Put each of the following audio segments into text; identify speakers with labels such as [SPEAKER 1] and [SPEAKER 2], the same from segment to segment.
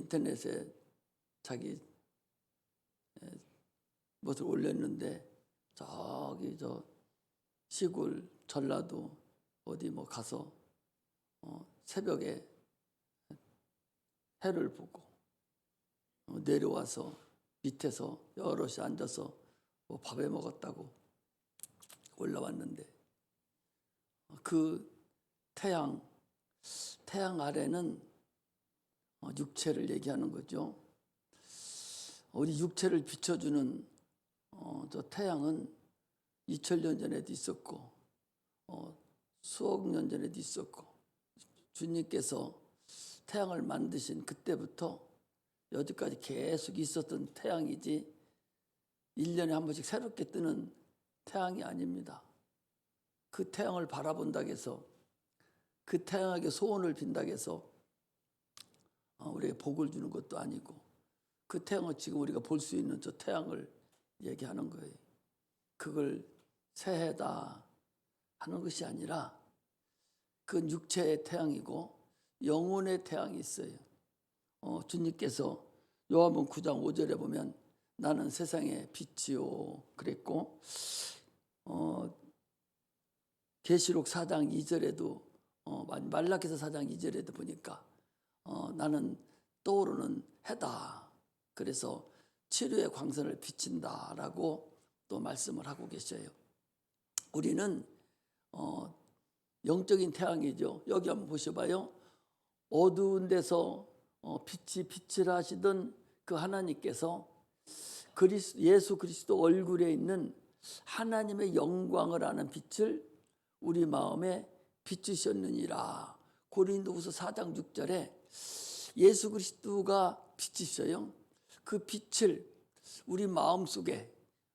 [SPEAKER 1] 인터넷에 자기 것을 올렸는데 저기 저 시골 전라도 어디 뭐 가서 새벽에 해를 보고 내려와서 밑에서 여럿이 앉아서 뭐 밥해 먹었다고 올라왔는데 그 태양 아래는 육체를 얘기하는 거죠. 우리 육체를 비춰주는 저 태양은 2000년 전에도 있었고 수억 년 전에도 있었고 주님께서 태양을 만드신 그때부터 여기까지 계속 있었던 태양이지 1년에 한 번씩 새롭게 뜨는 태양이 아닙니다. 그 태양을 바라본다고 해서 그 태양에게 소원을 빈다고 해서 우리에게 복을 주는 것도 아니고 그 태양을 지금 우리가 볼 수 있는 저 태양을 얘기하는 거예요. 그걸 새해다 하는 것이 아니라 그건 육체의 태양이고 영혼의 태양이 있어요. 주님께서 요한복음 9장 5절에 보면 나는 세상의 빛이요 그랬고 계시록 4장 2절에도 말라기서 4장 2절에도 보니까 나는 떠오르는 해다. 그래서 치료의 광선을 비친다라고 또 말씀을 하고 계셔요. 우리는 영적인 태양이죠. 여기 한번 보셔봐요. 어두운 데서 빛을 하시던 그 하나님께서 예수 그리스도 얼굴에 있는 하나님의 영광을 아는 빛을 우리 마음에 비추셨느니라. 고린도후서 4장 6절에 예수 그리스도가 빛이셔요. 그 빛을 우리 마음속에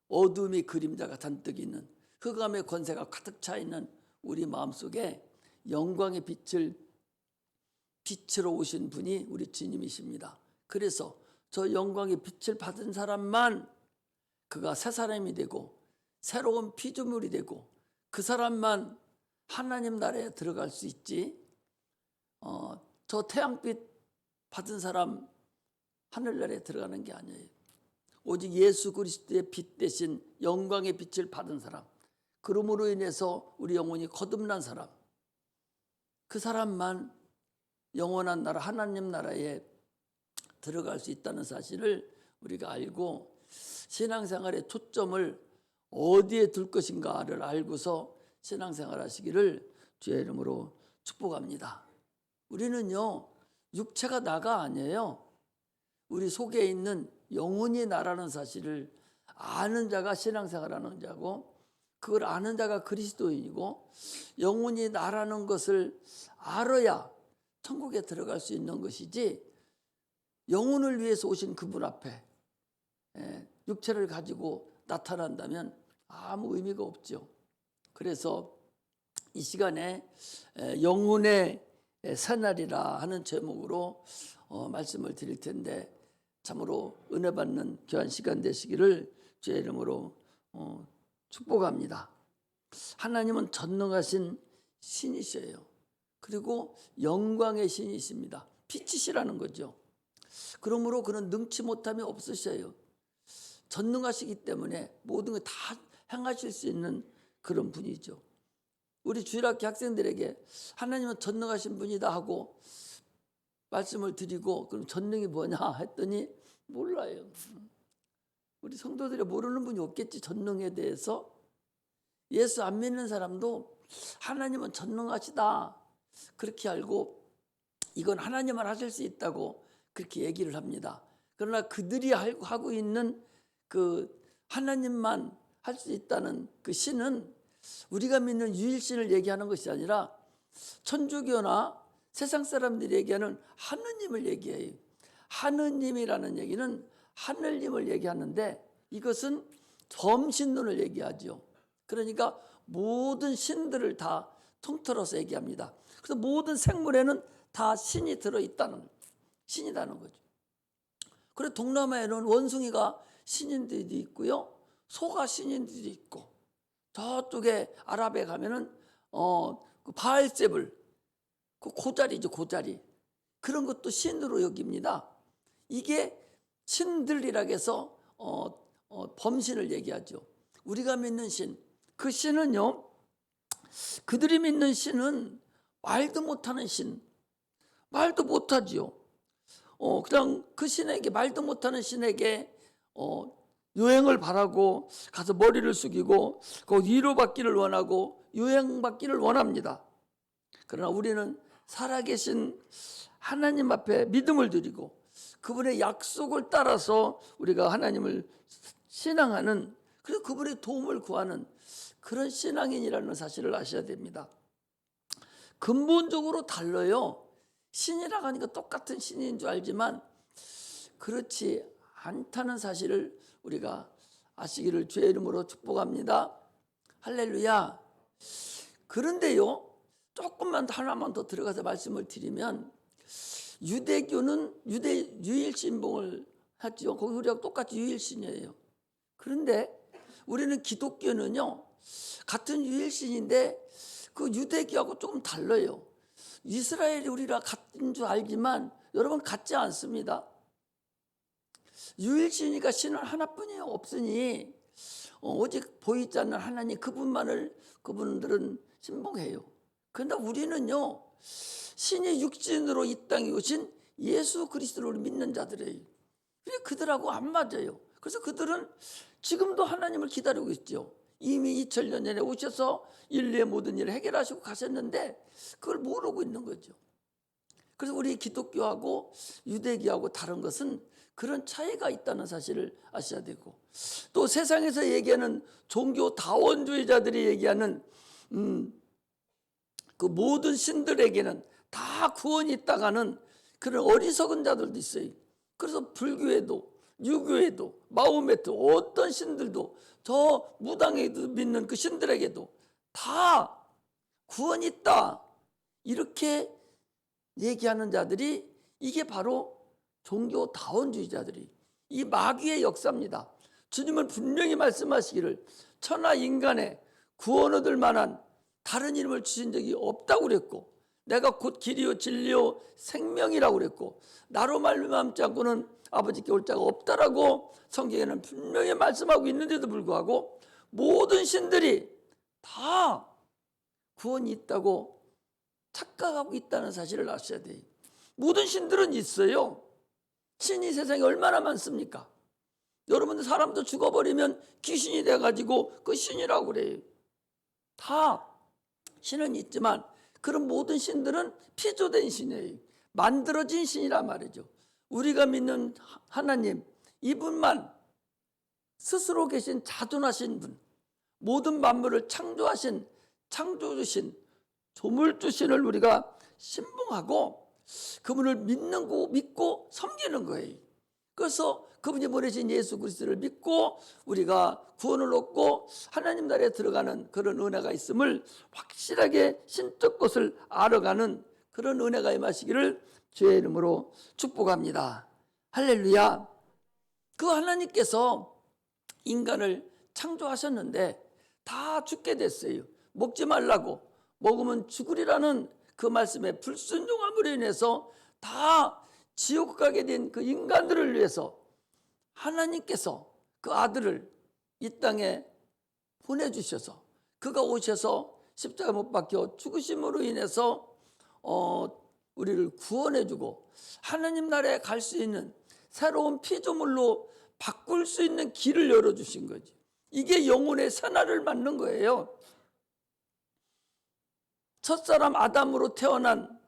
[SPEAKER 1] 어둠의 그림자가 잔뜩 있는 흑암의 권세가 가득 차 있는 우리 마음속에 영광의 빛으로 오신 분이 우리 주님이십니다. 그래서 저 영광의 빛을 받은 사람만 그가 새 사람이 되고 새로운 피조물이 되고 그 사람만 하나님 나라에 들어갈 수 있지. 저 태양빛 받은 사람 하늘나라에 들어가는 게 아니에요. 오직 예수 그리스도의 빛 대신 영광의 빛을 받은 사람, 그러므로 인해서 우리 영혼이 거듭난 사람, 그 사람만 영원한 나라 하나님 나라에 들어갈 수 있다는 사실을 우리가 알고 신앙생활의 초점을 어디에 둘 것인가를 알고서 신앙생활 하시기를 주의 이름으로 축복합니다. 우리는요, 육체가 나가 아니에요. 우리 속에 있는 영혼이 나라는 사실을 아는 자가 신앙생활하는 자고 그걸 아는 자가 그리스도인이고 영혼이 나라는 것을 알아야 천국에 들어갈 수 있는 것이지 영혼을 위해서 오신 그분 앞에 육체를 가지고 나타난다면 아무 의미가 없죠. 그래서 이 시간에 영혼의 새날이라 하는 제목으로 말씀을 드릴 텐데 참으로 은혜 받는 귀한 시간 되시기를 주의 이름으로 축복합니다. 하나님은 전능하신 신이셔요. 그리고 영광의 신이십니다. 빛이시라는 거죠. 그러므로 그는 능치 못함이 없으셔요. 전능하시기 때문에 모든 걸 다 행하실 수 있는 그런 분이죠. 우리 주일학교 학생들에게 하나님은 전능하신 분이다 하고 말씀을 드리고 그럼 전능이 뭐냐 했더니 몰라요. 우리 성도들이 모르는 분이 없겠지. 전능에 대해서. 예수 안 믿는 사람도 하나님은 전능하시다 그렇게 알고 이건 하나님만 하실 수 있다고 그렇게 얘기를 합니다. 그러나 그들이 하고 있는 그 하나님만 할 수 있다는 그 신은 우리가 믿는 유일신을 얘기하는 것이 아니라 천주교나 세상 사람들이 얘기하는 하느님을 얘기해요. 하느님이라는 얘기는 하늘님을 얘기하는데 이것은 점신론을 얘기하죠. 그러니까 모든 신들을 다 통틀어서 얘기합니다. 그래서 모든 생물에는 다 신이 들어있다는 신이라는 거죠. 그래서 동남아에는 원숭이가 신인들이 있고요. 소가 신인들이 있고 저쪽에 아랍에 가면은 그 바알세불 그 고자리죠. 고자리 그런 것도 신으로 여깁니다. 이게 신들이라 해서 범신을 얘기하죠. 우리가 믿는 신, 그 신은요, 그들이 믿는 신은 말도 못하는 신, 말도 못하지요. 그냥 그 신에게, 말도 못하는 신에게 요행을 바라고 가서 머리를 숙이고 그 위로받기를 원하고 요행받기를 원합니다. 그러나 우리는 살아계신 하나님 앞에 믿음을 드리고 그분의 약속을 따라서 우리가 하나님을 신앙하는, 그래서 그분의 도움을 구하는 그런 신앙인이라는 사실을 아셔야 됩니다. 근본적으로 달라요. 신이라고 하니까 똑같은 신인 줄 알지만 그렇지 않다는 사실을 우리가 아시기를 주의 이름으로 축복합니다. 할렐루야. 그런데요, 조금만 하나만 더 들어가서 말씀을 드리면, 유대교는 유일신봉을 하죠. 거기 우리하고 똑같이 유일신이에요. 그런데 우리는 기독교는요, 같은 유일신인데 그 유대교하고 조금 달라요. 이스라엘이 우리랑 같은 줄 알지만 여러분 같지 않습니다. 유일신이니까 신은 하나뿐이에요. 없으니 오직 보이지 않는 하나님 그분들은 신봉해요. 그런데 우리는요, 신이 육신으로 이 땅에 오신 예수 그리스도를 믿는 자들이에요. 그들하고 안 맞아요. 그래서 그들은 지금도 하나님을 기다리고 있죠. 이미 2000년 전에 오셔서 인류의 모든 일을 해결하시고 가셨는데 그걸 모르고 있는 거죠. 그래서 우리 기독교하고 유대교하고 다른 것은 그런 차이가 있다는 사실을 아셔야 되고, 또 세상에서 얘기하는 종교 다원주의자들이 얘기하는 그 모든 신들에게는 다 구원이 있다가는 그런 어리석은 자들도 있어요. 그래서 불교에도 유교에도 마호메트 어떤 신들도 저 무당에도 믿는 그 신들에게도 다 구원이 있다 이렇게 얘기하는 자들이, 이게 바로 종교 다원주의자들이 이 마귀의 역사입니다. 주님은 분명히 말씀하시기를 천하 인간의 구원 얻을 만한 다른 이름을 주신 적이 없다고 그랬고, 내가 곧 길이요 진리요 생명이라고 그랬고, 나로 말미암지 않고는 아버지께 올 자가 없다라고 성경에는 분명히 말씀하고 있는데도 불구하고 모든 신들이 다 구원이 있다고 착각하고 있다는 사실을 아셔야 돼요. 모든 신들은 있어요. 신이 세상에 얼마나 많습니까? 여러분들 사람도 죽어버리면 귀신이 돼가지고 그 신이라고 그래요. 다 신은 있지만 그런 모든 신들은 피조된 신이에요. 만들어진 신이란 말이죠. 우리가 믿는 하나님, 이분만 스스로 계신 자존하신 분, 모든 만물을 창조하신 창조주신 조물주신을 우리가 신봉하고 그분을 믿고 섬기는 거예요. 그래서 그분이 보내신 예수 그리스도를 믿고 우리가 구원을 얻고 하나님 나라에 들어가는 그런 은혜가 있음을 확실하게 신적 것을 알아가는 그런 은혜가 임하시기를 주의 이름으로 축복합니다. 할렐루야. 그 하나님께서 인간을 창조하셨는데 다 죽게 됐어요. 먹지 말라고, 먹으면 죽으리라는 그 말씀에 불순종함으로 인해서 다 지옥 가게 된 그 인간들을 위해서 하나님께서 그 아들을 이 땅에 보내주셔서 그가 오셔서 십자가 못 박혀 죽으심으로 인해서 우리를 구원해주고 하나님 나라에 갈 수 있는 새로운 피조물로 바꿀 수 있는 길을 열어주신 거지. 이게 영혼의 새날을 맞는 거예요. 첫사람 아담으로 태어난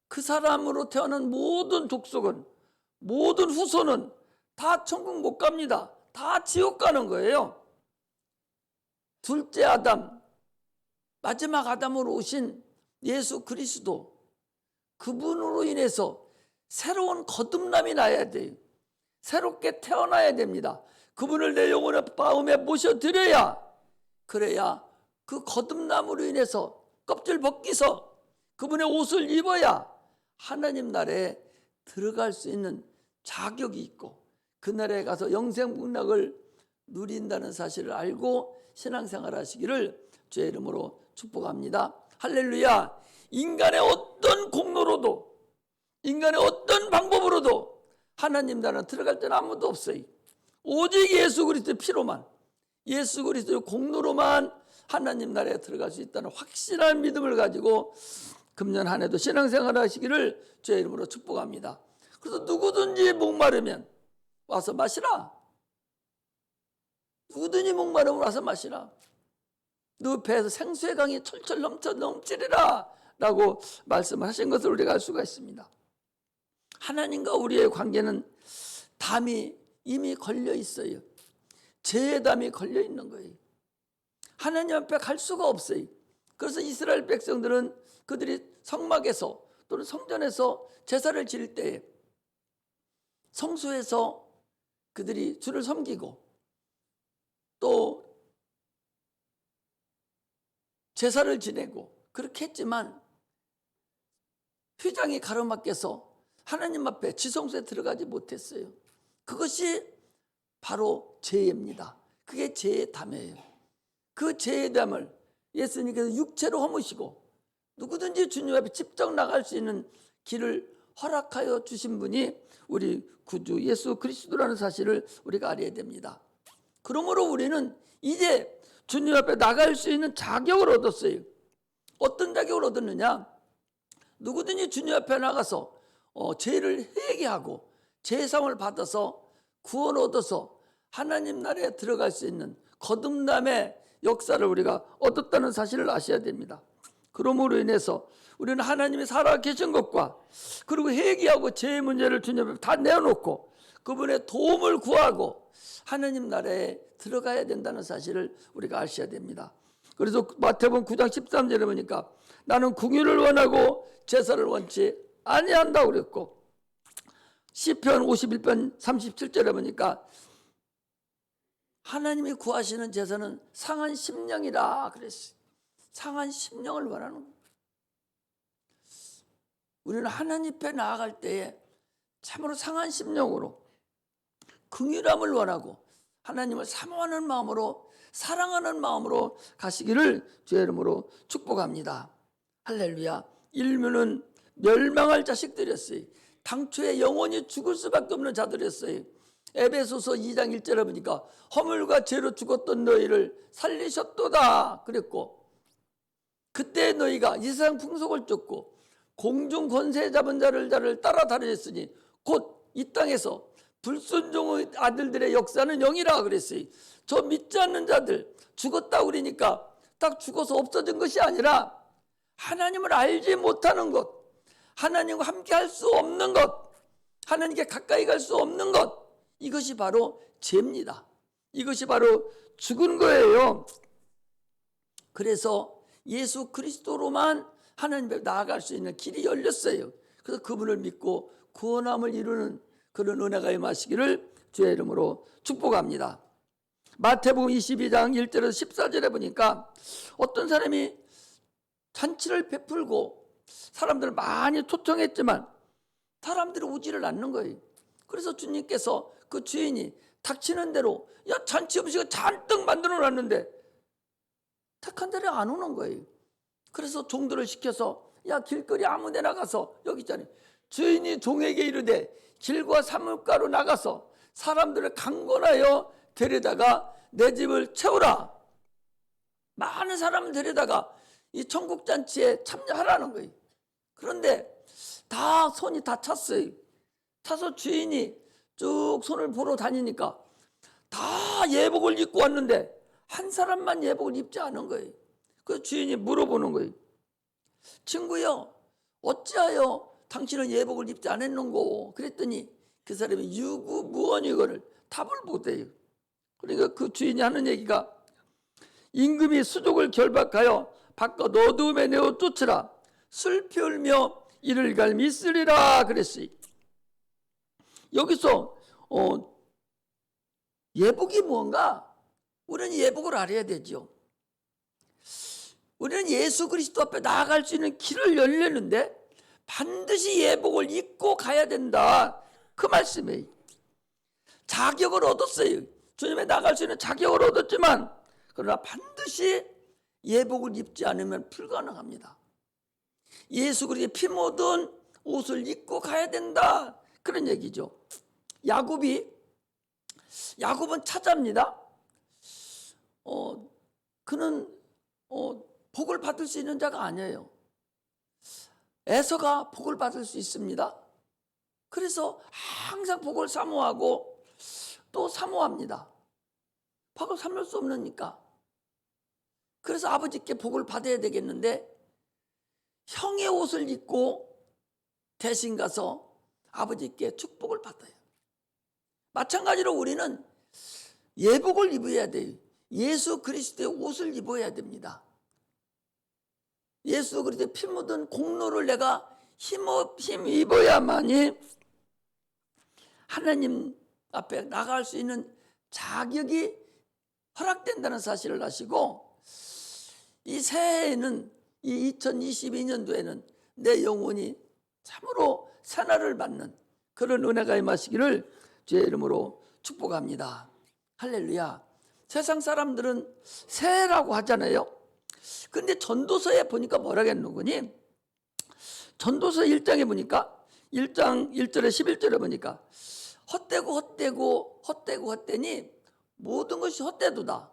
[SPEAKER 1] 그 사람으로 태어난 모든 족속은, 모든 후손은 다 천국 못 갑니다. 다 지옥 가는 거예요. 둘째 아담, 마지막 아담으로 오신 예수 그리스도, 그분으로 인해서 새로운 거듭남이 나야 돼요. 새롭게 태어나야 됩니다. 그분을 내 영혼의 마음에 모셔드려야, 그래야 그 거듭남으로 인해서 껍질 벗기서 그분의 옷을 입어야 하나님 나라에 들어갈 수 있는 자격이 있고 그 나라에 가서 영생복락을 누린다는 사실을 알고 신앙생활 하시기를 주의 이름으로 축복합니다. 할렐루야. 인간의 어떤 공로로도, 인간의 어떤 방법으로도 하나님 나라 들어갈 때는 아무도 없어요. 오직 예수 그리스도의 피로만, 예수 그리스도의 공로로만 하나님 나라에 들어갈 수 있다는 확실한 믿음을 가지고 금년 한 해도 신앙생활 하시기를 주의 이름으로 축복합니다. 그래서 누구든지 목마르면 와서 마시라. 누구든지 목마르면 와서 마시라. 너 배에서 생수의 강이 철철 넘치리라 라고 말씀을 하신 것을 우리가 알 수가 있습니다. 하나님과 우리의 관계는 담이 이미 걸려 있어요. 죄의 담이 걸려 있는 거예요. 하나님 앞에 갈 수가 없어요. 그래서 이스라엘 백성들은 그들이 성막에서 또는 성전에서 제사를 지낼 때에 성소에서 그들이 주를 섬기고 또 제사를 지내고 그렇게 했지만 휘장이 가로막혀서 하나님 앞에 지성소에 들어가지 못했어요. 그것이 바로 죄입니다. 그게 죄의 담이에요. 그 죄의 담을 예수님께서 육체로 허무시고 누구든지 주님 앞에 직접 나갈 수 있는 길을 허락하여 주신 분이 우리 구주 예수 그리스도라는 사실을 우리가 알아야 됩니다. 그러므로 우리는 이제 주님 앞에 나갈 수 있는 자격을 얻었어요. 어떤 자격을 얻었느냐? 누구든지 주님 앞에 나가서 죄를 회개하고 죄사함을 받아서 구원 얻어서 하나님 나라에 들어갈 수 있는 거듭남의 역사를 우리가 얻었다는 사실을 아셔야 됩니다. 그러므로 인해서 우리는 하나님이 살아계신 것과 그리고 회개하고 죄의 문제를 주님 앞에 다 내어놓고 그분의 도움을 구하고 하나님 나라에 들어가야 된다는 사실을 우리가 아셔야 됩니다. 그래서 마태복음 9장 13절에 보니까 나는 궁유를 원하고 제사를 원치 아니한다고 그랬고 시편 51편 37절에 보니까 하나님이 구하시는 제사는 상한 심령이라 그랬어요. 상한 심령을 원하는 거예요. 우리는 하나님 앞에 나아갈 때에 참으로 상한 심령으로 긍휼함을 원하고 하나님을 사모하는 마음으로 사랑하는 마음으로 가시기를 주의 이름으로 축복합니다. 할렐루야. 인류는 멸망할 자식들이었어요. 당초에 영원히 죽을 수밖에 없는 자들이었어요. 에베소서 2장 1절에 보니까 허물과 죄로 죽었던 너희를 살리셨도다 그랬고 그때 너희가 이 세상 풍속을 쫓고 공중 권세 잡은 자를 따라 다녔으니 곧 이 땅에서 불순종의 아들들의 역사는 영이라 그랬어요. 저 믿지 않는 자들 죽었다 그러니까 딱 죽어서 없어진 것이 아니라 하나님을 알지 못하는 것, 하나님과 함께 할 수 없는 것, 하나님께 가까이 갈 수 없는 것, 이것이 바로 죄입니다. 이것이 바로 죽은 거예요. 그래서 예수 그리스도로만 하나님 앞에 나아갈 수 있는 길이 열렸어요. 그래서 그분을 믿고 구원함을 이루는 그런 은혜가 임하시기를 주의 이름으로 축복합니다. 마태복음 22장 1절에서 14절에 보니까 어떤 사람이 잔치를 베풀고 사람들을 많이 초청했지만 사람들이 오지를 않는 거예요. 그래서 주님께서 그 주인이 닥치는 대로 야 잔치 음식을 잔뜩 만들어 놨는데 택한 자리 안 오는 거예요. 그래서 종들을 시켜서 야 길거리 아무 데나 가서 여기 있잖아요. 주인이 종에게 이르되 길과 산물가로 나가서 사람들을 강권하여 데려다가 내 집을 채우라. 많은 사람을 데려다가 이 천국잔치에 참여하라는 거예요. 그런데 다 손이 다 찼어요. 차서 주인이 쭉 손을 보러 다니니까 다 예복을 입고 왔는데 한 사람만 예복을 입지 않은 거예요. 그 주인이 물어보는 거예요. 친구여 어찌하여 당신은 예복을 입지 않았는고? 그랬더니 그 사람이 유구무원이거늘 답을 못해요. 그러니까 그 주인이 하는 얘기가 임금이 수족을 결박하여 바깥 어두움에 내어 쫓으라. 슬피 울며 이를 갈미 있으리라 그랬어요. 여기서 예복이 뭔가? 우리는 예복을 알아야 되죠. 우리는 예수 그리스도 앞에 나아갈 수 있는 길을 열려는데 반드시 예복을 입고 가야 된다. 그 말씀이에요. 자격을 얻었어요. 주님에 나갈 수 있는 자격을 얻었지만 그러나 반드시 예복을 입지 않으면 불가능합니다. 예수 그리스도의 피 묻은 옷을 입고 가야 된다. 그런 얘기죠. 야곱은 찾아합니다. 그는 복을 받을 수 있는 자가 아니에요. 에서가 복을 받을 수 있습니다. 그래서 항상 복을 사모하고 또 사모합니다. 복을 사모할 수 없으니까. 그래서 아버지께 복을 받아야 되겠는데 형의 옷을 입고 대신 가서 아버지께 축복을 받아요. 마찬가지로 우리는 예복을 입어야 돼요. 예수 그리스도의 옷을 입어야 됩니다. 예수 그리스도의 피 묻은 공로를 내가 힘입어야만이 하나님 앞에 나갈 수 있는 자격이 허락된다는 사실을 아시고, 이 새해에는, 이 2022년도에는 내 영혼이 참으로 새날을 받는 그런 은혜가 임하시기를 주의 이름으로 축복합니다. 할렐루야. 세상 사람들은 새해라고 하잖아요. 근데 전도서에 보니까 뭐라고 했노니? 전도서 1장에 보니까 1장 1절에 11절에 보니까 헛되니 모든 것이 헛되도다.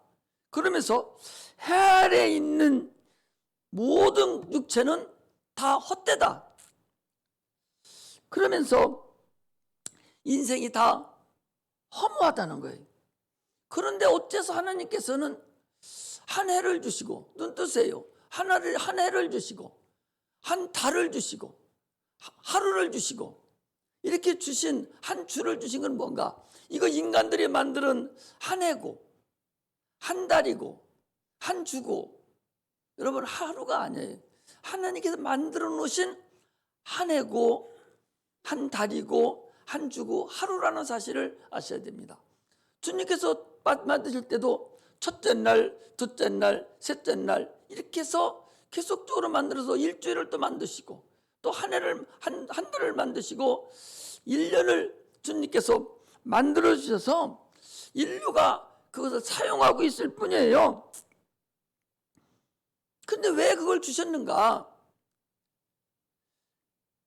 [SPEAKER 1] 그러면서 해 아래 있는 모든 육체는 다 헛되다. 그러면서 인생이 다 허무하다는 거예요. 그런데 어째서 하나님께서는 한 해를 주시고, 눈 뜨세요. 한 해를 주시고, 한 달을 주시고, 하루를 주시고, 이렇게 주신 한 주를 주신 건 뭔가? 이거 인간들이 만드는 한 해고, 한 달이고, 한 주고, 여러분 하루가 아니에요. 하나님께서 만들어 놓으신 한 해고, 한 달이고, 한 주고, 하루라는 사실을 아셔야 됩니다. 주님께서 만드실 때도 첫째 날, 둘째 날, 셋째 날 이렇게 해서 계속적으로 만들어서 일주일을 또 만드시고, 또 한 해를 한 달을 만드시고 1년을 주님께서 만들어 주셔서 인류가 그것을 사용하고 있을 뿐이에요. 근데 왜 그걸 주셨는가?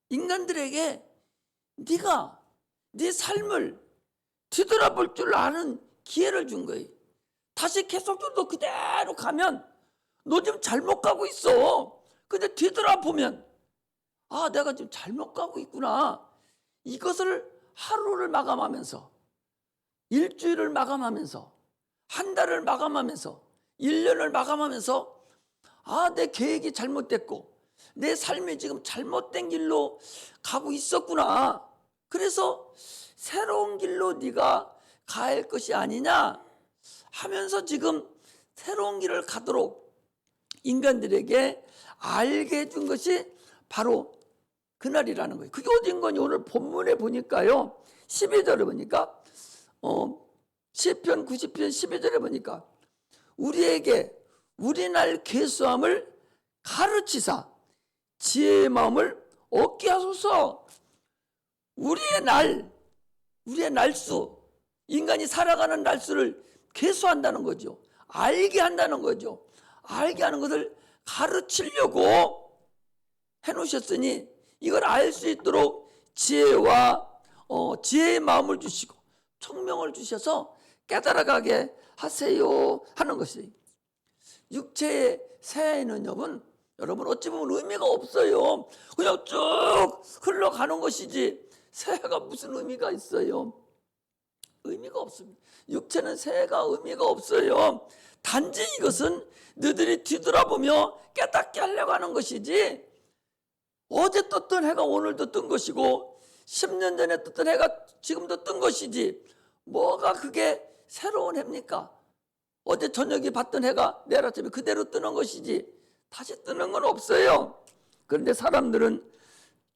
[SPEAKER 1] 인간들에게 네가 네 삶을 뒤돌아볼 줄 아는 기회를 준 거예요. 다시 계속적으로 그대로 가면 너 지금 잘못 가고 있어. 근데 뒤돌아보면 아, 내가 지금 잘못 가고 있구나. 이것을 하루를 마감하면서, 일주일을 마감하면서, 한 달을 마감하면서, 1년을 마감하면서 아, 내 계획이 잘못됐고 내 삶이 지금 잘못된 길로 가고 있었구나. 그래서 새로운 길로 네가 가야 할 것이 아니냐 하면서 지금 새로운 길을 가도록 인간들에게 알게 해준 것이 바로 그날이라는 거예요. 그게 어딘 거니? 오늘 본문에 보니까요, 12절에 보니까 시편 90편 12절에 보니까 우리에게 우리 날 계수함을 가르치사 지혜의 마음을 얻게 하소서. 우리의 날수, 인간이 살아가는 날수를 계수한다는 거죠. 알게 한다는 거죠. 알게 하는 것을 가르치려고 해놓으셨으니 이걸 알 수 있도록 지혜의 마음을 주시고 총명을 주셔서 깨달아가게 하세요 하는 것이, 육체의 새해는 여러분 어찌 보면 의미가 없어요. 그냥 쭉 흘러가는 것이지 새해가 무슨 의미가 있어요? 의미가 없습니다. 육체는 새해가 의미가 없어요. 단지 이것은 너희들이 뒤돌아보며 깨닫게 하려고 하는 것이지, 어제 떴던 해가 오늘도 뜬 것이고 10년 전에 떴던 해가 지금도 뜬 것이지 뭐가 그게 새로운 해입니까? 어제 저녁에 봤던 해가 내일 아침에 그대로 뜨는 것이지 다시 뜨는 건 없어요. 그런데 사람들은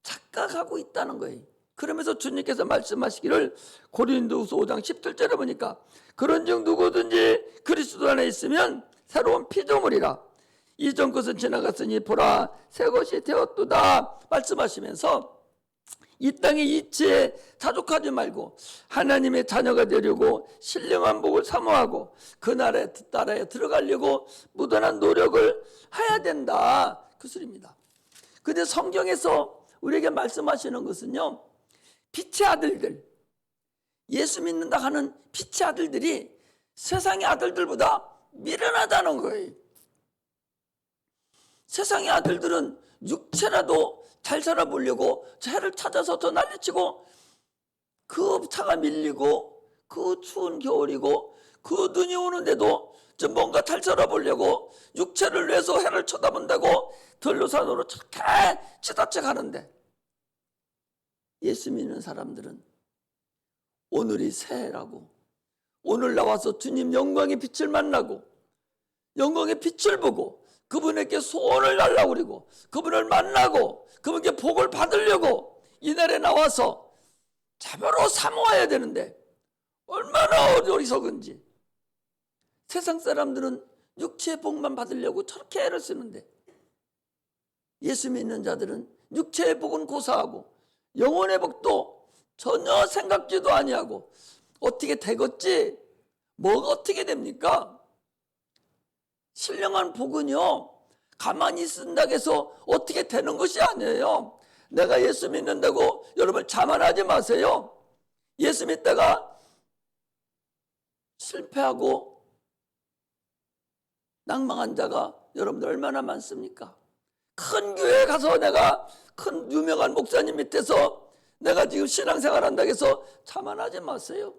[SPEAKER 1] 착각하고 있다는 거예요. 그러면서 주님께서 말씀하시기를 고린도후서 5장 17절에 보니까 그런즉 누구든지 그리스도 안에 있으면 새로운 피조물이라 이전 것은 지나갔으니 보라 새 것이 되었도다 말씀하시면서 이 땅의 이치에 자족하지 말고 하나님의 자녀가 되려고 신령한 복을 사모하고 그 나라에 들어가려고 무던한 노력을 해야 된다, 그 소리입니다. 근데 성경에서 우리에게 말씀하시는 것은요, 빛의 아들들, 예수 믿는다 하는 빛의 아들들이 세상의 아들들보다 미련하다는 거예요. 세상의 아들들은 육체라도 잘 살아보려고 해를 찾아서 더 난리치고, 그 차가 밀리고 그 추운 겨울이고 그 눈이 오는데도 좀 뭔가 잘 살아보려고 육체를 위해서 해를 쳐다본다고 들로산으로 저렇게 치닫혀 가는데, 예수 믿는 사람들은 오늘이 새해라고, 오늘 나와서 주님 영광의 빛을 만나고 영광의 빛을 보고 그분에게 소원을 달라고 그리고 그분을 만나고 그분께 복을 받으려고 이날에 나와서 자녀로 사모해야 되는데 얼마나 어리석은지. 세상 사람들은 육체의 복만 받으려고 저렇게 애를 쓰는데, 예수 믿는 자들은 육체의 복은 고사하고 영혼의 복도 전혀 생각지도 아니하고, 어떻게 되겠지? 뭐가 어떻게 됩니까? 신령한 복은요, 가만히 있는다고 해서 어떻게 되는 것이 아니에요. 내가 예수 믿는다고 여러분 자만하지 마세요. 예수 믿다가 실패하고 낭망한 자가 여러분들 얼마나 많습니까? 큰 교회에 가서 내가 큰 유명한 목사님 밑에서 내가 지금 신앙생활 한다고 해서 자만하지 마세요.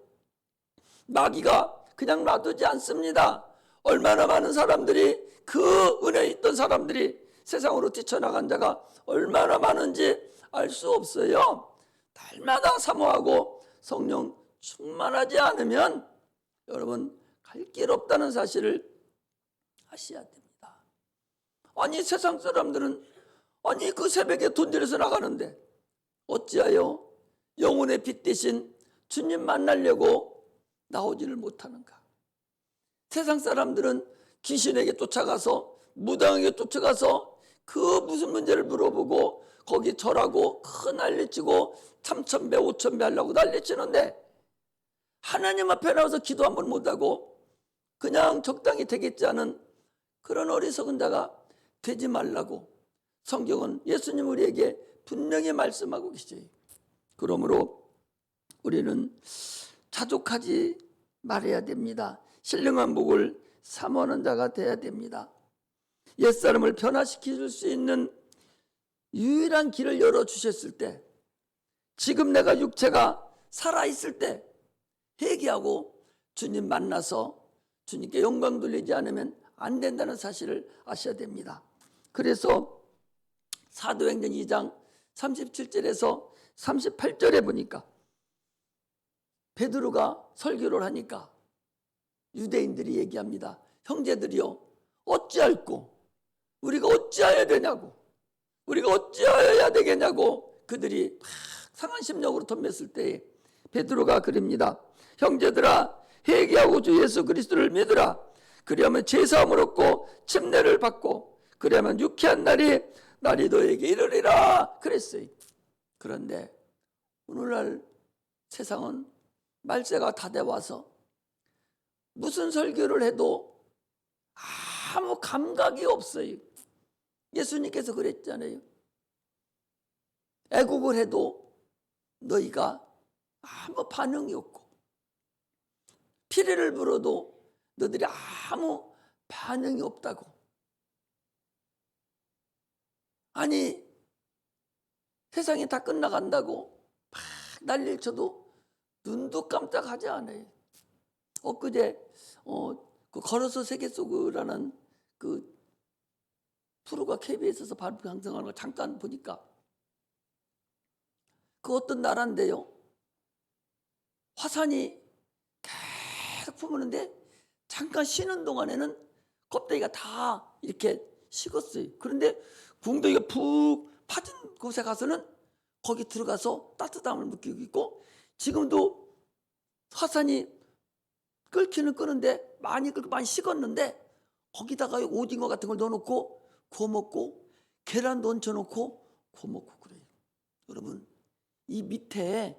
[SPEAKER 1] 마귀가 그냥 놔두지 않습니다. 얼마나 많은 사람들이, 그 은혜에 있던 사람들이 세상으로 뛰쳐나간 자가 얼마나 많은지 알 수 없어요. 날마다 사모하고 성령 충만하지 않으면 여러분 갈 길 없다는 사실을 아셔야 됩니다. 아니 세상 사람들은 아니 그 새벽에 돈 들여서 나가는데 어찌하여 영혼의 빛 대신 주님 만나려고 나오지를 못하는가? 세상 사람들은 귀신에게 쫓아가서, 무당에게 쫓아가서 그 무슨 문제를 물어보고 거기 절하고 큰 난리치고 3,000배 5,000배 하려고 난리치는데, 하나님 앞에 나와서 기도 한번 못하고 그냥 적당히 되겠지 않은 그런 어리석은 자가 되지 말라고 성경은, 예수님 우리에게 분명히 말씀하고 계세요. 그러므로 우리는 자족하지 말아야 됩니다. 신령한 복을 사모하는 자가 되어야 됩니다. 옛사람을 변화시킬 수 있는 유일한 길을 열어주셨을 때, 지금 내가 육체가 살아있을 때 회개하고 주님 만나서 주님께 영광 돌리지 않으면 안 된다는 사실을 아셔야 됩니다. 그래서 사도행전 2장 37절에서 38절에 보니까 베드로가 설교를 하니까 유대인들이 얘기합니다. 형제들이요, 어찌할꼬? 우리가 어찌하여야 되냐고, 우리가 어찌하여야 되겠냐고 그들이 상한 심령으로 덤볐을 때에 베드로가 그럽니다. 형제들아, 회개하고 주 예수 그리스도를 믿으라. 그리하면 죄사함을 얻고 침례를 받고 그리하면 유쾌한 날이 너에게 이르리라 그랬어요. 그런데 오늘날 세상은 말세가 다 돼 와서 무슨 설교를 해도 아무 감각이 없어요. 예수님께서 그랬잖아요. 애국을 해도 너희가 아무 반응이 없고, 피리를 불어도 너희들이 아무 반응이 없다고. 아니 세상이 다 끝나간다고 막 난리를 쳐도 눈도 깜짝하지 않아요. 엊그제 그 걸어서 세계 속이라는 그 프로가 KBS에서 방송하는 걸 잠깐 보니까, 그 어떤 나라인데요, 화산이 계속 품었는데 잠깐 쉬는 동안에는 껍데기가 다 이렇게 식었어요. 그런데 궁둥이가 푹 파진 곳에 가서는 거기 들어가서 따뜻함을 느끼고 있고, 지금도 화산이 끓기는 끄는데 많이 끓고 많이 식었는데 거기다가 오징어 같은 걸 넣어놓고 구워 먹고 계란도 얹혀놓고 구워 먹고 그래요. 여러분, 이 밑에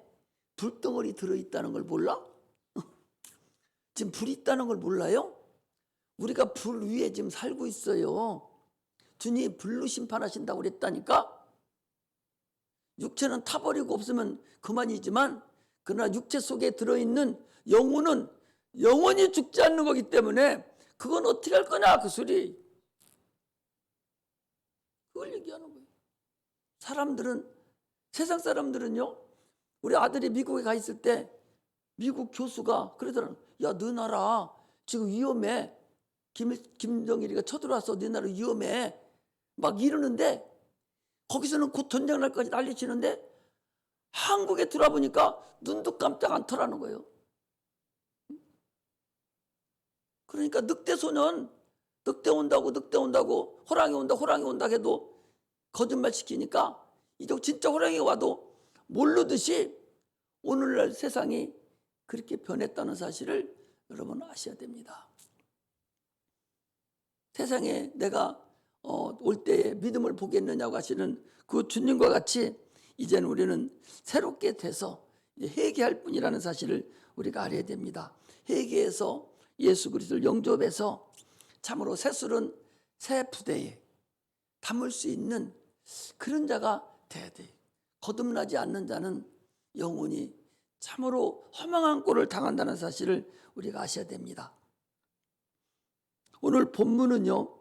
[SPEAKER 1] 불덩어리 들어있다는 걸 몰라? 지금 불이 있다는 걸 몰라요? 우리가 불 위에 지금 살고 있어요. 주님이 불로 심판하신다고 그랬다니까. 육체는 타버리고 없으면 그만이지만 그러나 육체 속에 들어있는 영혼은 영원히 죽지 않는 거기 때문에 그건 어떻게 할 거냐 그 소리. 그걸 얘기하는 거예요. 세상 사람들은요, 우리 아들이 미국에 가 있을 때 미국 교수가 그러더라고요. 야, 너 나라 지금 위험해. 김정일이가 쳐들어와서 너 나라 위험해. 막 이러는데 거기서는 곧 전쟁 날까지 난리치는데 한국에 들어보니까 눈도 깜짝 안 터라는 거예요. 그러니까 늑대 소년, 늑대 온다고 호랑이 온다 해도 거짓말 시키니까 이제 진짜 호랑이가 와도 모르듯이 오늘날 세상이 그렇게 변했다는 사실을 여러분 아셔야 됩니다. 세상에 내가 올 때에 믿음을 보겠느냐고 하시는 그 주님과 같이 이제는 우리는 새롭게 돼서 회개할 뿐이라는 사실을 우리가 알아야 됩니다. 회개해서 예수 그리스도를 영접해서 참으로 새술은 새 부대에 담을 수 있는 그런 자가 돼야 돼요. 거듭나지 않는 자는 영원히 참으로 허망한 꼴을 당한다는 사실을 우리가 아셔야 됩니다. 오늘 본문은요,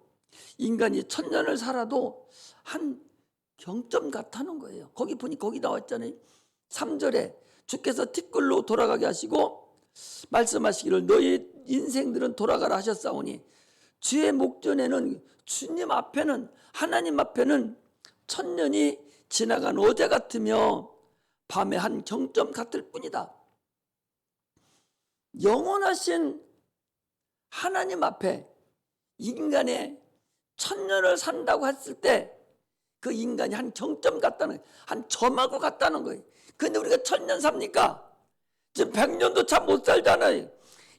[SPEAKER 1] 인간이 1000년을 살아도 한 경점 같다는 거예요. 거기 보니 거기 나왔잖아요. 3절에 주께서 티끌로 돌아가게 하시고 말씀하시기를 너희 인생들은 돌아가라 하셨사오니 주의 목전에는 주님 앞에는 하나님 앞에는 1000년이 지나간 어제 같으며 밤의 한 경점 같을 뿐이다. 영원하신 하나님 앞에 인간의 1000년을 산다고 했을 때 그 인간이 한 경점 같다는, 한 점하고 같다는 거예요. 근데 우리가 1000년 삽니까? 지금 100년도 참 못 살잖아요.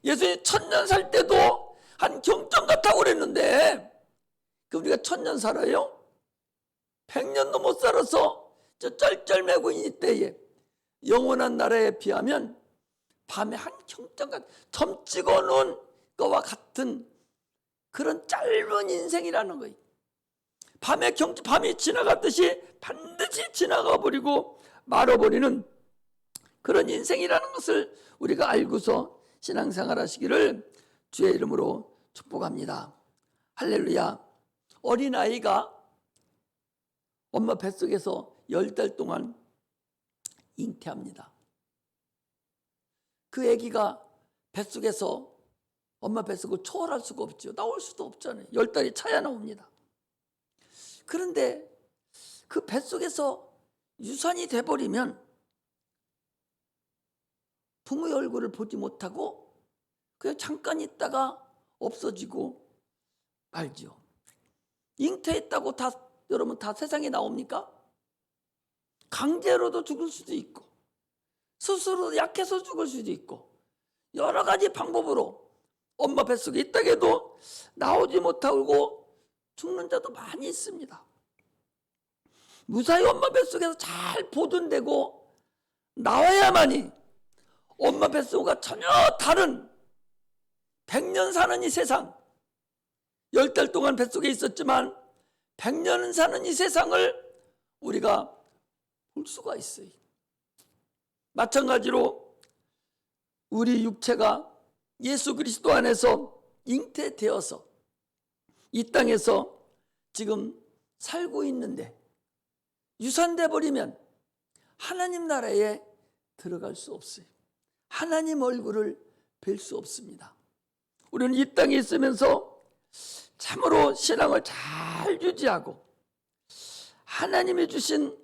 [SPEAKER 1] 예수님이 1000년 살 때도 한 경점 같다고 그랬는데 우리가 1000년 살아요? 100년도 못 살아서 저 쩔쩔매고 있는 때에 영원한 나라에 비하면 밤에 한 경점 같은 점 찍어놓은 거와 같은 그런 짧은 인생이라는 거예요. 밤이 지나갔듯이 반드시 지나가 버리고 말아버리는 그런 인생이라는 것을 우리가 알고서 신앙생활 하시기를 주의 이름으로 축복합니다. 할렐루야. 어린아이가 엄마 뱃속에서 10달 동안 잉태합니다. 그 아기가 뱃속에서 엄마 뱃속을 초월할 수가 없죠. 나올 수도 없잖아요. 10달이 차야 나옵니다. 그런데 그 뱃속에서 유산이 돼버리면 부모의 얼굴을 보지 못하고 그냥 잠깐 있다가 없어지고 말죠. 잉태했다고 여러분 다 세상에 나옵니까? 강제로도 죽을 수도 있고 스스로 약해서 죽을 수도 있고 여러 가지 방법으로 엄마 뱃속에 있다고 해도 나오지 못하고 죽는 자도 많이 있습니다. 무사히 엄마 뱃속에서 잘 보존되고 나와야만이 엄마 뱃속과 전혀 다른 100년 사는 이 세상, 10달 동안 뱃속에 있었지만 100년 사는 이 세상을 우리가 볼 수가 있어요. 마찬가지로 우리 육체가 예수 그리스도 안에서 잉태되어서 이 땅에서 지금 살고 있는데 유산돼 버리면 하나님 나라에 들어갈 수 없어요. 하나님 얼굴을 뵐 수 없습니다. 우리는 이 땅에 있으면서 참으로 신앙을 잘 유지하고 하나님이 주신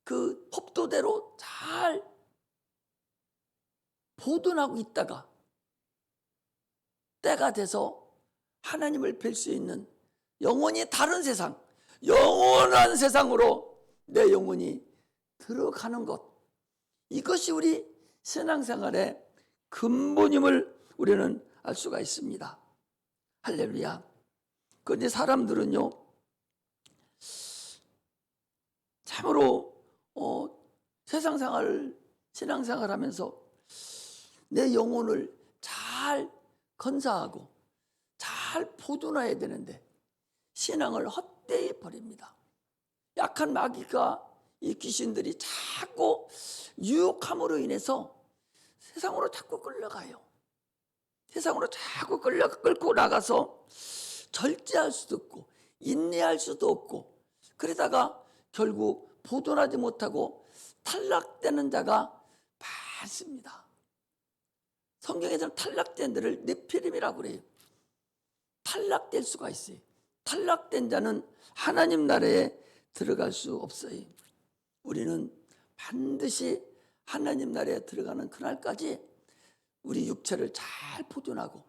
[SPEAKER 1] 그 법도대로 잘 보존하고 있다가 때가 돼서 하나님을 뵐 수 있는 영원히 다른 세상, 영원한 세상으로 내 영혼이 들어가는 것, 이것이 우리 신앙생활의 근본임을 우리는 알 수가 있습니다. 할렐루야. 그런데 사람들은요 참으로 세상생활, 신앙생활하면서 내 영혼을 잘 건사하고 잘 보존해야 되는데 신앙을 헛되이 버립니다. 약한 마귀가 이 귀신들이 자꾸 유혹함으로 인해서 세상으로 자꾸 끌려가요. 세상으로 자꾸 끌고 나가서 절제할 수도 없고 인내할 수도 없고, 그러다가 결국 보존하지 못하고 탈락되는 자가 많습니다. 성경에서는 탈락된 자를 네피림이라고 그래요. 탈락될 수가 있어요. 탈락된 자는 하나님 나라에 들어갈 수 없어요. 우리는 반드시 하나님 나라에 들어가는 그날까지 우리 육체를 잘 보존하고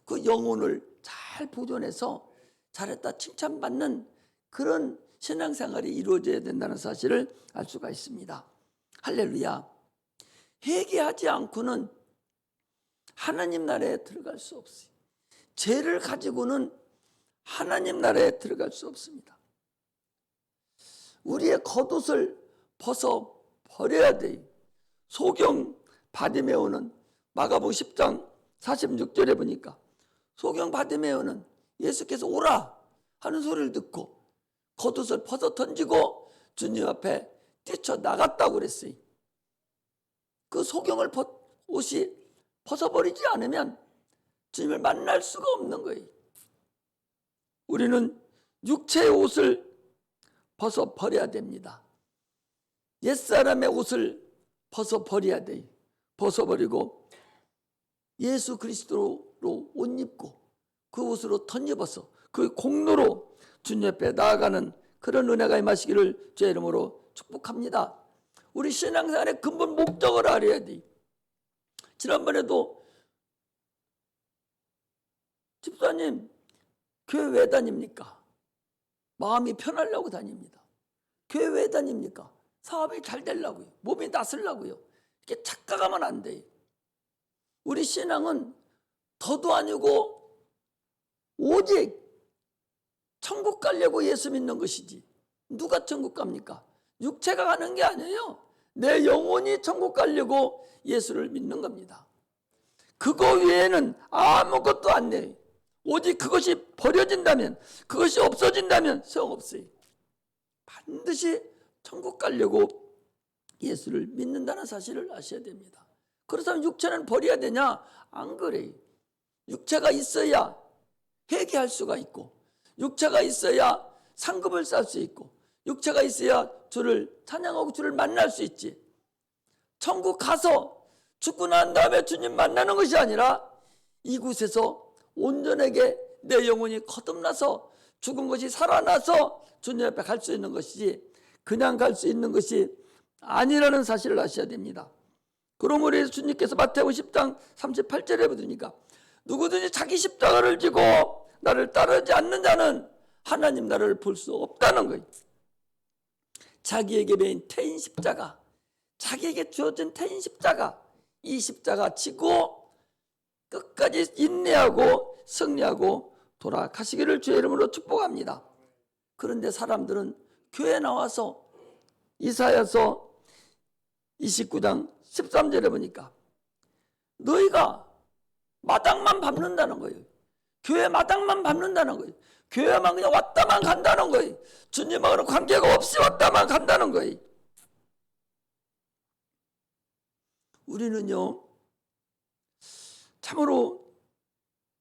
[SPEAKER 1] 그 영혼을 잘 보존해서 잘했다 칭찬받는 그런 신앙생활이 이루어져야 된다는 사실을 알 수가 있습니다. 할렐루야. 회개하지 않고는 하나님 나라에 들어갈 수 없어요. 죄를 가지고는 하나님 나라에 들어갈 수 없습니다. 우리의 겉옷을 벗어 버려야 돼요. 소경 바디메오는 마가복음 10장 46절에 보니까 소경 바디메오는 예수께서 오라 하는 소리를 듣고 겉옷을 벗어 던지고 주님 앞에 뛰쳐나갔다고 그랬어요. 그 소경을 옷이 벗어버리지 않으면 주님을 만날 수가 없는 거예요. 우리는 육체의 옷을 벗어버려야 됩니다. 옛사람의 옷을 벗어버려야 돼요. 벗어버리고 예수 그리스도로 옷 입고 그 옷으로 덧입어서 그 공로로 주님 앞에 나아가는 그런 은혜가 임하시기를 주의 이름으로 축복합니다. 우리 신앙생활의 근본 목적을 알아야 돼요. 지난번에도 집사님 교회 왜 다닙니까? 마음이 편하려고 다닙니다. 교회 왜 다닙니까? 사업이 잘 되려고요. 몸이 낫으려고요. 이렇게 착각하면 안 돼요. 우리 신앙은 더도 아니고 오직 천국 가려고 예수 믿는 것이지 누가 천국 갑니까? 육체가 가는 게 아니에요. 내 영혼이 천국 가려고 예수를 믿는 겁니다. 그거 외에는 아무것도 안 돼요. 오직 그것이 버려진다면, 그것이 없어진다면 소용없어요. 반드시 천국 가려고 예수를 믿는다는 사실을 아셔야 됩니다. 그렇다면 육체는 버려야 되냐? 안 그래요. 육체가 있어야 회개할 수가 있고, 육체가 있어야 상급을 쌓을 수 있고, 육체가 있어야 주를 찬양하고 주를 만날 수 있지. 천국 가서 죽고 난 다음에 주님 만나는 것이 아니라 이곳에서 온전하게 내 영혼이 거듭나서 죽은 것이 살아나서 주님 앞에 갈 수 있는 것이지 그냥 갈 수 있는 것이 아니라는 사실을 아셔야 됩니다. 그러므로 해서 주님께서 마태복음 10장 38절에 보니까 누구든지 자기 십자가를 지고 나를 따르지 않는 자는 하나님 나라를 볼 수 없다는 거예요. 자기에게 매인 태인 십자가, 자기에게 주어진 태인 십자가, 이 십자가 지고 끝까지 인내하고 승리하고 돌아가시기를 주의 이름으로 축복합니다. 그런데 사람들은 교회 나와서 이사야서 29장 13절에 보니까 너희가 마당만 밟는다는 거예요. 교회 마당만 밟는다는 거예요. 교회만 그냥 왔다만 간다는 거예요. 주님하고는 관계가 없이 왔다만 간다는 거예요. 우리는요 참으로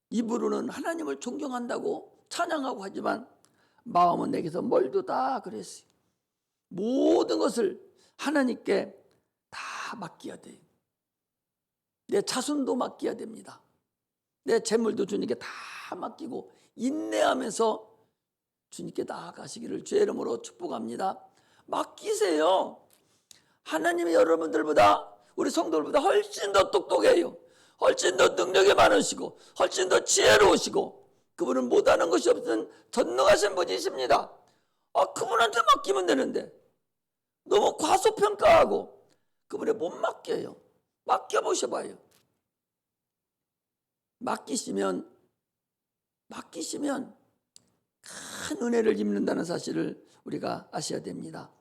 [SPEAKER 1] 입으로는 하나님을 존경한다고 찬양하고 하지만 마음은 내게서 멀도다 그랬어요. 모든 것을 하나님께 다 맡겨야 돼요. 내 자손도 맡겨야 됩니다. 내 재물도 주님께 다 맡기고 인내하면서 주님께 나아가시기를 주의 이름으로 축복합니다. 맡기세요. 하나님이 여러분들보다 우리 성도들보다 훨씬 더 똑똑해요. 훨씬 더 능력이 많으시고 훨씬 더 지혜로우시고 그분은 못하는 것이 없는 전능하신 분이십니다. 그분한테 맡기면 되는데 너무 과소평가하고 그분에 못 맡겨요. 맡겨보셔봐요. 맡기시면 큰 은혜를 입는다는 사실을 우리가 아셔야 됩니다.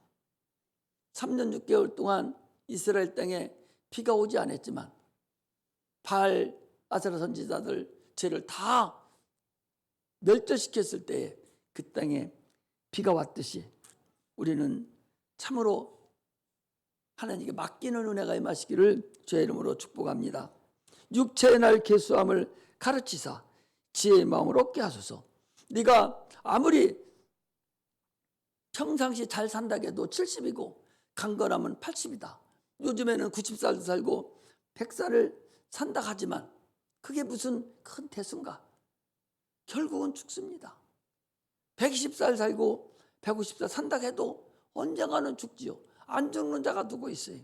[SPEAKER 1] 3년 6개월 동안 이스라엘 땅에 비가 오지 않았지만 바알 아세라 선지자들 죄를 다 멸절시켰을 때에 그 땅에 비가 왔듯이 우리는 참으로 하나님께 맡기는 은혜가 임하시기를 주의 이름으로 축복합니다. 육체의 날 계수함을 가르치사 지혜의 마음을 얻게 하소서. 네가 아무리 평상시 잘 산다고 해도 70이고 강건하면 80이다. 요즘에는 90살도 살고 100살을 산다 하지만 그게 무슨 큰 대수인가? 결국은 죽습니다. 120살 살고 150살 산다 해도 언젠가는 죽지요. 안 죽는 자가 누구 있어요.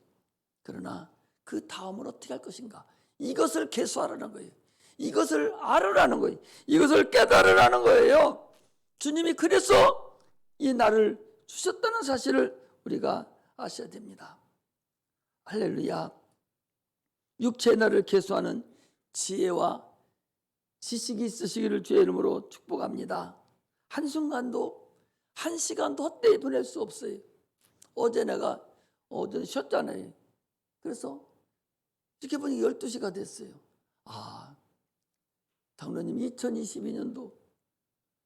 [SPEAKER 1] 그러나 그 다음을 어떻게 할 것인가? 이것을 계수하라는 거예요. 이것을 알으라는 거예요. 이것을 깨달으라는 거예요. 주님이 그래서 이 날을 주셨다는 사실을 우리가 아셔야 됩니다. 할렐루야. 육체의 날을 계수하는 지혜와 지식이 있으시기를 주의 이름으로 축복합니다. 한순간도 한 시간도 헛되이 보낼 수 없어요. 어제 내가 쉬었잖아요. 그래서 이렇게 보니 12시가 됐어요. 장로님 2022년도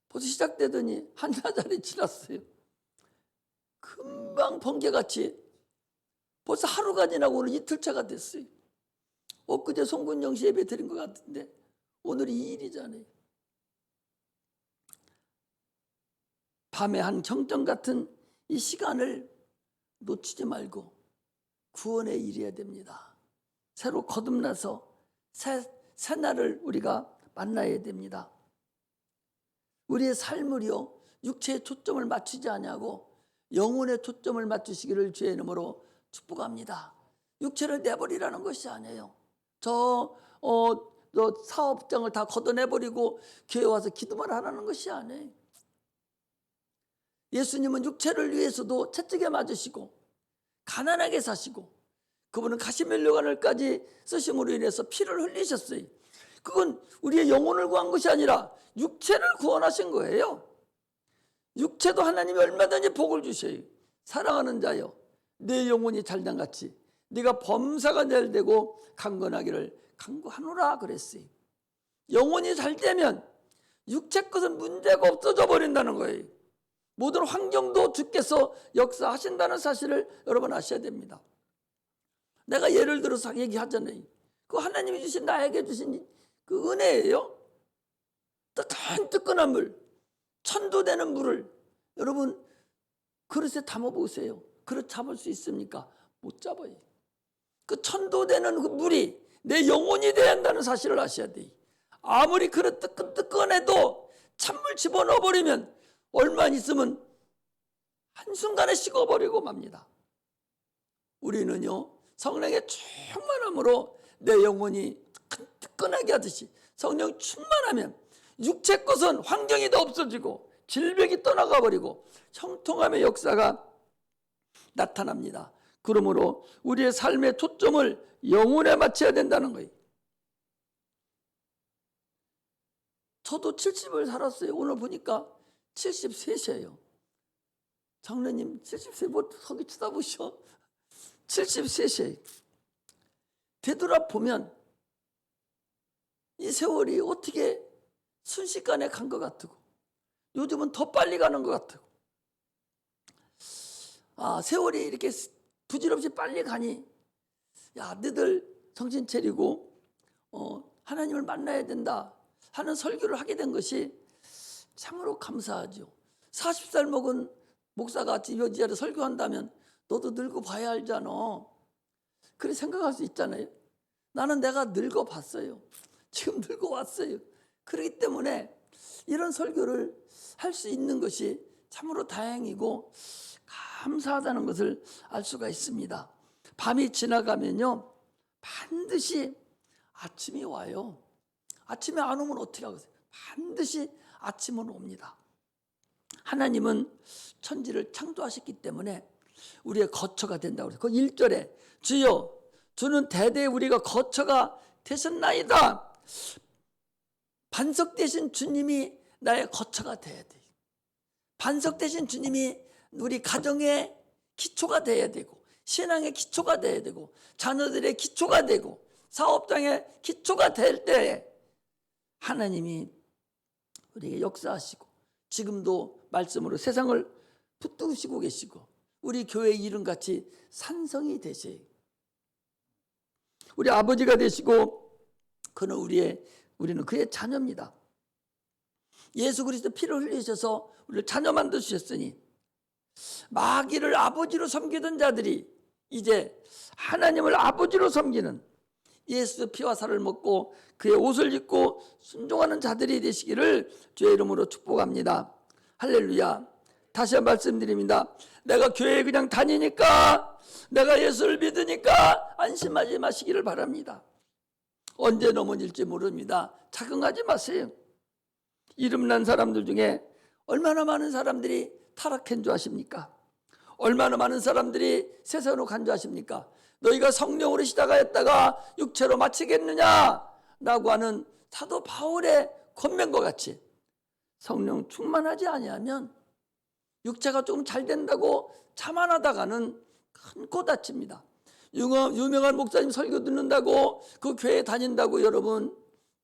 [SPEAKER 1] 벌써 시작되더니 한 달이 지났어요. 금방 번개같이 벌써 하루가 지나고 오늘 이틀차가 됐어요. 엊그제 송군영시 예배 드린 것 같은데 오늘이 2일이잖아요. 밤에 한 정점 같은 이 시간을 놓치지 말고 구원의 일해야 됩니다. 새로 거듭나서 새 날을 우리가 만나야 됩니다. 우리의 삶을요 육체에 초점을 맞추지 않냐고 영혼에 초점을 맞추시기를 주의 이름으로 축복합니다. 육체를 내버리라는 것이 아니에요. 저 사업장을 다 걷어내버리고 교회 와서 기도만 하라는 것이 아니에요. 예수님은 육체를 위해서도 채찍에 맞으시고 가난하게 사시고 그분은 가시면류관을까지 쓰심으로 인해서 피를 흘리셨어요. 그건 우리의 영혼을 구한 것이 아니라 육체를 구원하신 거예요. 육체도 하나님이 얼마든지 복을 주셔요. 사랑하는 자여 내 영혼이 잘난같이 네가 범사가 잘 되고 강건하기를 간구하노라 그랬어요. 영혼이 잘 되면 육체 것은 문제가 없어져 버린다는 거예요. 모든 환경도 주께서 역사하신다는 사실을 여러분 아셔야 됩니다. 내가 예를 들어서 얘기하잖아요. 그 하나님이 주신 나에게 주신 그 은혜예요. 뜨끈 뜨끈한 물, 천도 되는 물을 여러분 그릇에 담아보세요. 그릇 잡을 수 있습니까? 못 잡아요. 그 천도 되는 그 물이 내 영혼이 돼야 한다는 사실을 아셔야 돼요. 아무리 그릇 뜨끈뜨끈해도 찬물 집어넣어버리면 얼마 있으면 한순간에 식어버리고 맙니다. 우리는요 성령의 충만함으로 내 영혼이 뜨끈하게 하듯이 성령 충만하면 육체 것은 환경이 더 없어지고 질병이 떠나가 버리고 형통함의 역사가 나타납니다. 그러므로 우리의 삶의 초점을 영혼에 맞춰야 된다는 거예요. 저도 70을 살았어요. 오늘 보니까 73세예요. 장로님 70세 뭐 서기 쳐다보셔. 73세. 되돌아보면 이 세월이 어떻게 순식간에 간 것 같고 요즘은 더 빨리 가는 것 같고 세월이 이렇게 부질없이 빨리 가니 야 너희들 정신 차리고 하나님을 만나야 된다 하는 설교를 하게 된 것이 참으로 감사하죠. 40살 먹은 목사가 이 자리에 설교한다면 너도 늙어 봐야 알잖아. 그렇게 생각할 수 있잖아요. 나는 내가 늙어 봤어요. 지금 늙어 왔어요. 그렇기 때문에 이런 설교를 할 수 있는 것이 참으로 다행이고 감사하다는 것을 알 수가 있습니다. 밤이 지나가면요 반드시 아침이 와요. 아침에 안 오면 어떻게 하겠어요? 반드시 아침은 옵니다. 하나님은 천지를 창조하셨기 때문에 우리의 거처가 된다고 그래요. 그 1절에 주여 주는 대대에 우리가 거처가 되셨나이다. 반석 되신 주님이 나의 거처가 돼야 돼요. 반석 되신 주님이 우리 가정의 기초가 돼야 되고 신앙의 기초가 돼야 되고 자녀들의 기초가 되고 사업장의 기초가 될 때에 하나님이 우리에게 역사하시고 지금도 말씀으로 세상을 붙드시고 계시고 우리 교회 이름같이 산성이 되세요. 우리 아버지가 되시고 그는 우리는 그의 자녀입니다. 예수 그리스도 피를 흘리셔서 우리를 자녀 만드셨으니 마귀를 아버지로 섬기던 자들이 이제 하나님을 아버지로 섬기는 예수 피와 살을 먹고 그의 옷을 입고 순종하는 자들이 되시기를 주의 이름으로 축복합니다. 할렐루야. 다시 한 번 말씀드립니다. 내가 교회에 그냥 다니니까, 내가 예수를 믿으니까 안심하지 마시기를 바랍니다. 언제 넘어질지 모릅니다. 자긍하지 마세요. 이름난 사람들 중에 얼마나 많은 사람들이 타락한 줄 아십니까? 얼마나 많은 사람들이 세상으로 간 줄 아십니까? 너희가 성령으로 시작하였다가 육체로 마치겠느냐라고 하는 사도 바울의 권면과 같이 성령 충만하지 아니하면 육체가 조금 잘 된다고 자만하다가는 큰 코 다칩니다. 유명한 목사님 설교 듣는다고 그 교회 다닌다고 여러분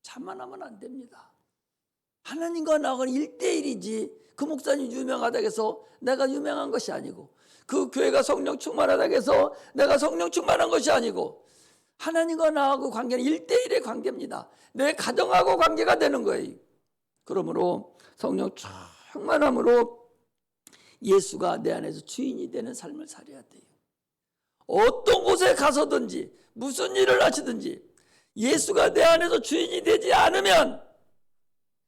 [SPEAKER 1] 자만하면 안 됩니다. 하나님과 나하고는 1대1이지 그 목사님 유명하다고 해서 내가 유명한 것이 아니고 그 교회가 성령 충만하다고 해서 내가 성령 충만한 것이 아니고 하나님과 나하고 관계는 1대1의 관계입니다. 내 가정하고 관계가 되는 거예요. 그러므로 성령 충만함으로 예수가 내 안에서 주인이 되는 삶을 살아야 돼요. 어떤 곳에 가서든지 무슨 일을 하시든지 예수가 내 안에서 주인이 되지 않으면,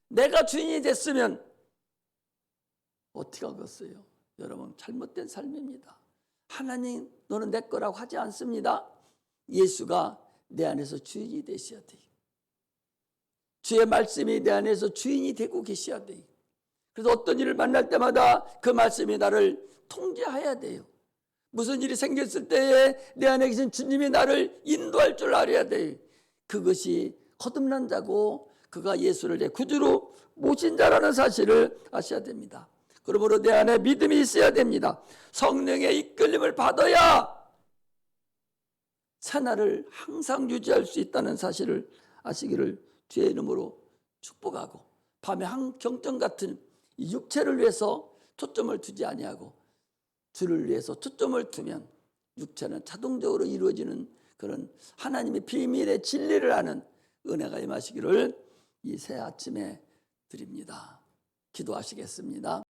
[SPEAKER 1] 내가 주인이 됐으면 어떻게 하겠어요? 여러분 잘못된 삶입니다. 하나님 너는 내 거라고 하지 않습니다. 예수가 내 안에서 주인이 되셔야 돼요. 주의 말씀이 내 안에서 주인이 되고 계셔야 돼요. 그래서 어떤 일을 만날 때마다 그 말씀이 나를 통제해야 돼요. 무슨 일이 생겼을 때에 내 안에 계신 주님이 나를 인도할 줄 알아야 돼요. 그것이 거듭난 자고 그가 예수를 내 구주로 모신 자라는 사실을 아셔야 됩니다. 그러므로 내 안에 믿음이 있어야 됩니다. 성령의 이끌림을 받아야 새날을 항상 유지할 수 있다는 사실을 아시기를 주의 이름으로 축복하고, 밤에 한경점 같은 이 육체를 위해서 초점을 두지 아니하고 주를 위해서 초점을 두면 육체는 자동적으로 이루어지는 그런 하나님의 비밀의 진리를 아는 은혜가 임하시기를 이 새 아침에 드립니다. 기도하시겠습니다.